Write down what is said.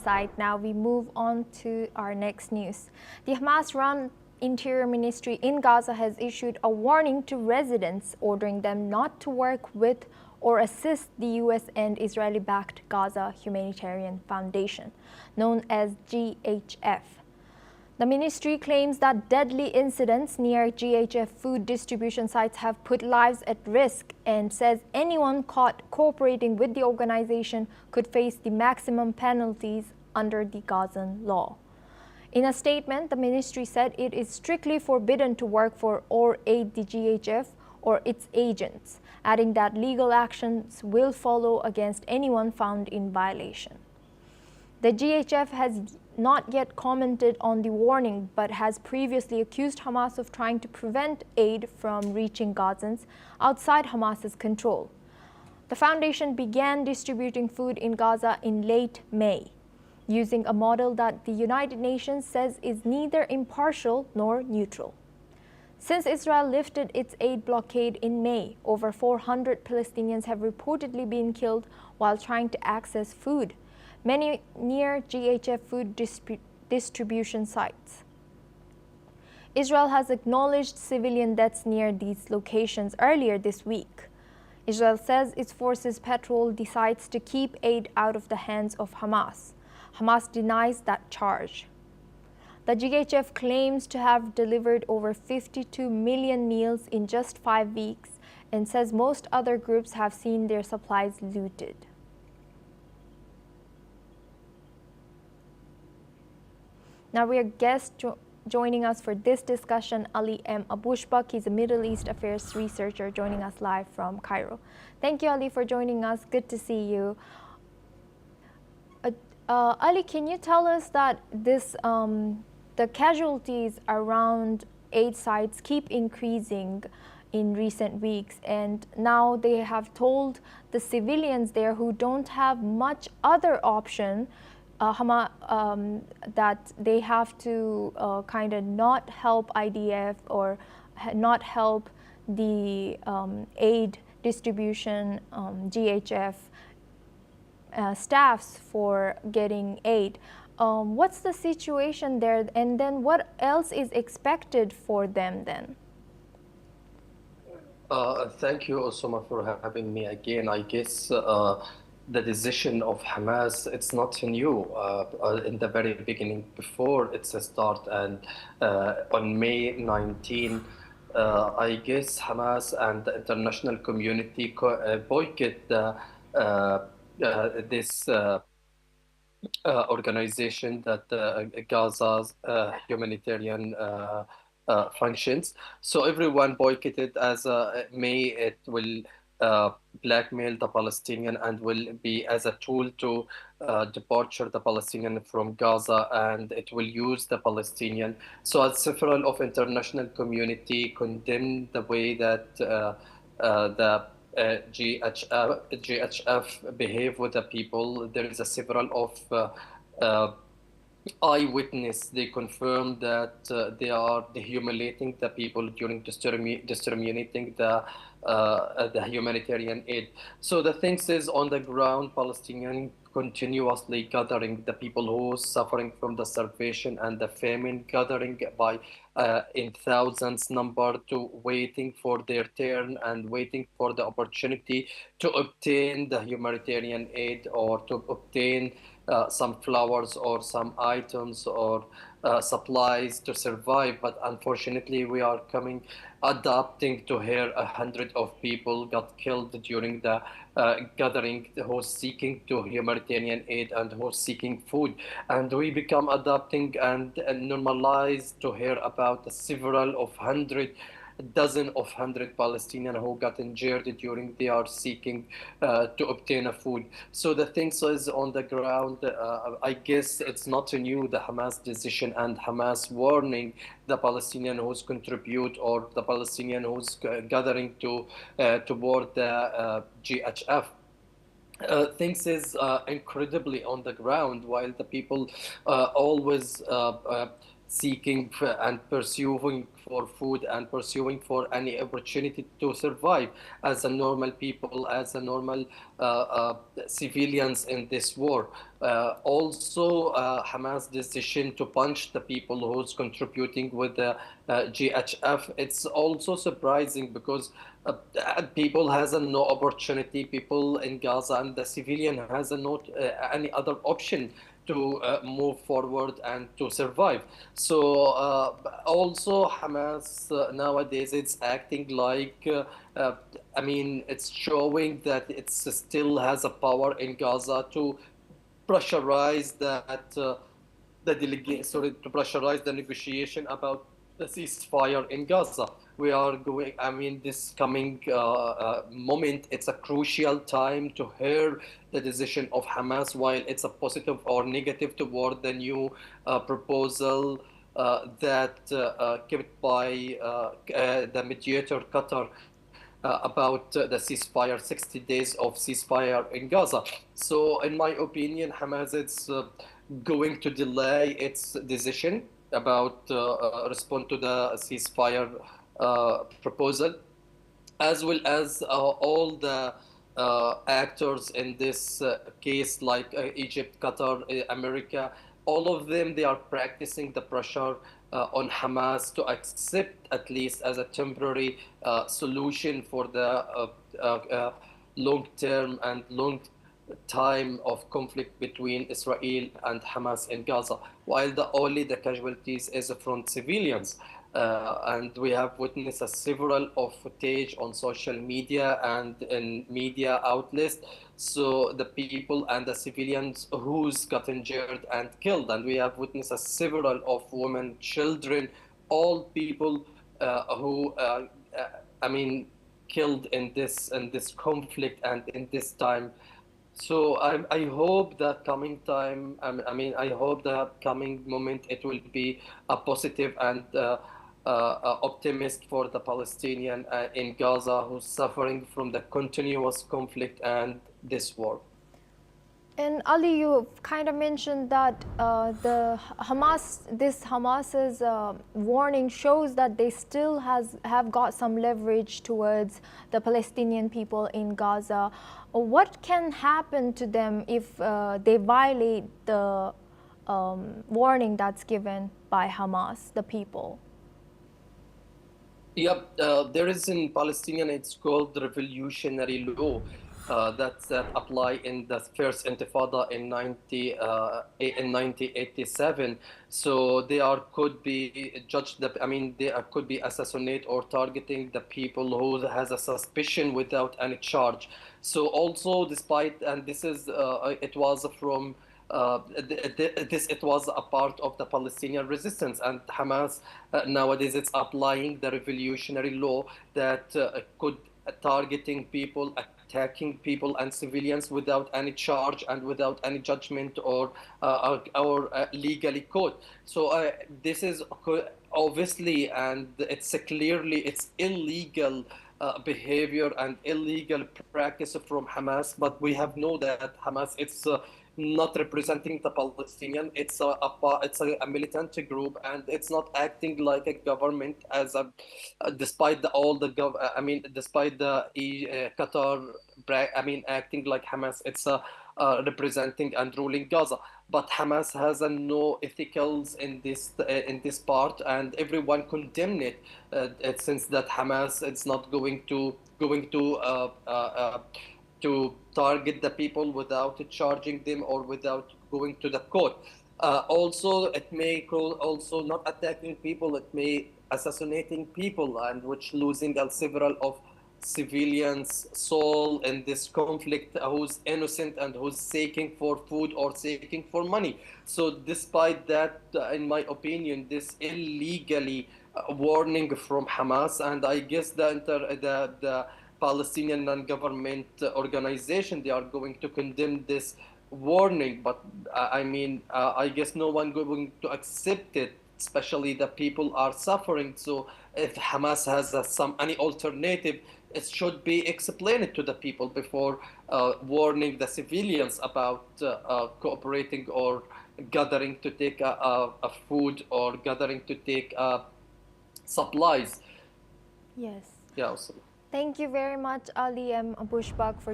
side. Now we move on to our next news. The Hamas-run Interior Ministry in Gaza has issued a warning to residents, ordering them not to work with or assist the U.S. and Israeli-backed Gaza Humanitarian Foundation, known as GHF. The ministry claims that deadly incidents near GHF food distribution sites have put lives at risk and says anyone caught cooperating with the organization could face the maximum penalties under the Gazan law. In a statement, the ministry said it is strictly forbidden to work for or aid the GHF or its agents, adding that legal actions will follow against anyone found in violation. The GHF has not yet commented on the warning, but has previously accused Hamas of trying to prevent aid from reaching Gazans outside Hamas's control. The foundation began distributing food in Gaza in late May, using a model that the United Nations says is neither impartial nor neutral. Since Israel lifted its aid blockade in May, over 400 Palestinians have reportedly been killed while trying to access food, many near GHF food distribution sites. Israel has acknowledged civilian deaths near these locations earlier this week. Israel says its forces patrol the sites to keep aid out of the hands of Hamas. Hamas denies that charge. The GHF claims to have delivered over 52 million meals in just 5 weeks and says most other groups have seen their supplies looted. Now we are guest joining us for this discussion, Ali M. Abushbak. He's a Middle East Affairs researcher joining us live from Cairo. Thank you, Ali, for joining us. Good to see you. Ali, can you tell us that the casualties around aid sites keep increasing in recent weeks, and now they have told the civilians there who don't have much other option that they have to kind of not help IDF or not help the aid distribution GHF staffs for getting aid. What's the situation there, and then what else is expected for them then? Thank you, Osama, for having me again. I guess the decision of Hamas, it's not new. In the very beginning, before its start, and on May 19, I guess Hamas and the international community boycott this organization that Gaza's humanitarian functions. So everyone boycotted as May it will blackmail the Palestinian and will be as a tool to departure the Palestinian from Gaza, and it will use the Palestinian. So as several of international community condemned the way that the GHF behave with the people. There is a several of eyewitness. They confirm that they are humiliating the people during distributing the humanitarian aid. So the things is on the ground, Palestinian continuously gathering the people who are suffering from the starvation and the famine, gathering by in thousands number to waiting for their turn and waiting for the opportunity to obtain the humanitarian aid or to obtain some flowers or some items or supplies to survive. But unfortunately, we are adapting to hear 100 of people got killed during the gathering who's seeking to humanitarian aid and who's seeking food. And we become adapting and normalize to hear about several of dozen of 100 Palestinians who got injured during they are seeking to obtain a food. So the things is on the ground. I guess it's not new, the Hamas decision and Hamas warning the Palestinian who's contribute or the Palestinian who's gathering to toward the GHF. Things is incredibly on the ground, while the people always seeking and pursuing for food and pursuing for any opportunity to survive as a normal people, as a normal civilians in this war. Also, Hamas' decision to punch the people who's contributing with the GHF, it's also surprising because people has a no opportunity, people in Gaza and the civilian has a not any other option to move forward and to survive. So also Hamas nowadays it's acting like I mean it's showing that it still has a power in Gaza to pressurize to pressurize the negotiation about the ceasefire in Gaza. We are going, I mean, this coming moment, it's a crucial time to hear the decision of Hamas, while it's a positive or negative toward the new proposal that kept by the mediator Qatar about the ceasefire, 60 days of ceasefire in Gaza. So, in my opinion, Hamas is going to delay its decision about respond to the ceasefire proposal, as well as all the actors in this case, like Egypt, Qatar, America, all of them, they are practicing the pressure on Hamas to accept, at least as a temporary solution for the long-term and long time of conflict between Israel and Hamas in Gaza, while only the casualties is from civilians. And we have witnessed several of footage on social media and in media outlets. So the people and the civilians who's got injured and killed, and we have witnessed several of women, children, all people who, I mean, killed in this conflict and in this time. So I hope that coming time, I hope the coming moment it will be a positive and optimist for the Palestinian in Gaza who's suffering from the continuous conflict and this war. And Ali, you kind of mentioned that Hamas's warning shows that they still have got some leverage towards the Palestinian people in Gaza. What can happen to them if they violate the warning that's given by Hamas, the people? Yep, there is in Palestinian, it's called the revolutionary law. That apply in the first Intifada in 1987. So they could be judged. They could be assassinate or targeting the people who has a suspicion without any charge. So also, despite and this is it was from. It was a part of the Palestinian resistance, and Hamas nowadays it's applying the revolutionary law that could targeting people, attacking people and civilians without any charge and without any judgment or legally caught. So this is obviously, and it's clearly it's illegal behavior and illegal practice from Hamas. But we have know that Hamas it's not representing the Palestinian. It's a militant group, and it's not acting like a government as a despite despite the Qatar acting like Hamas. It's representing and ruling Gaza. But Hamas has no ethicals in this part, and everyone condemn it. Since that Hamas it's not going to target the people without charging them or without going to the court. Also, it may also not attacking people, it may assassinating people, and which losing several of civilians' soul in this conflict who's innocent and who's seeking for food or seeking for money. So despite that, in my opinion, this illegally warning from Hamas, and I guess the Palestinian non-government organization, they are going to condemn this warning. But I guess no one going to accept it, especially the people are suffering. So if Hamas has any alternative, it should be explained to the people before warning the civilians about cooperating or gathering to take a food or gathering to take supplies. Yes. Yeah, also. Thank you very much, Ali M. Bushbak, for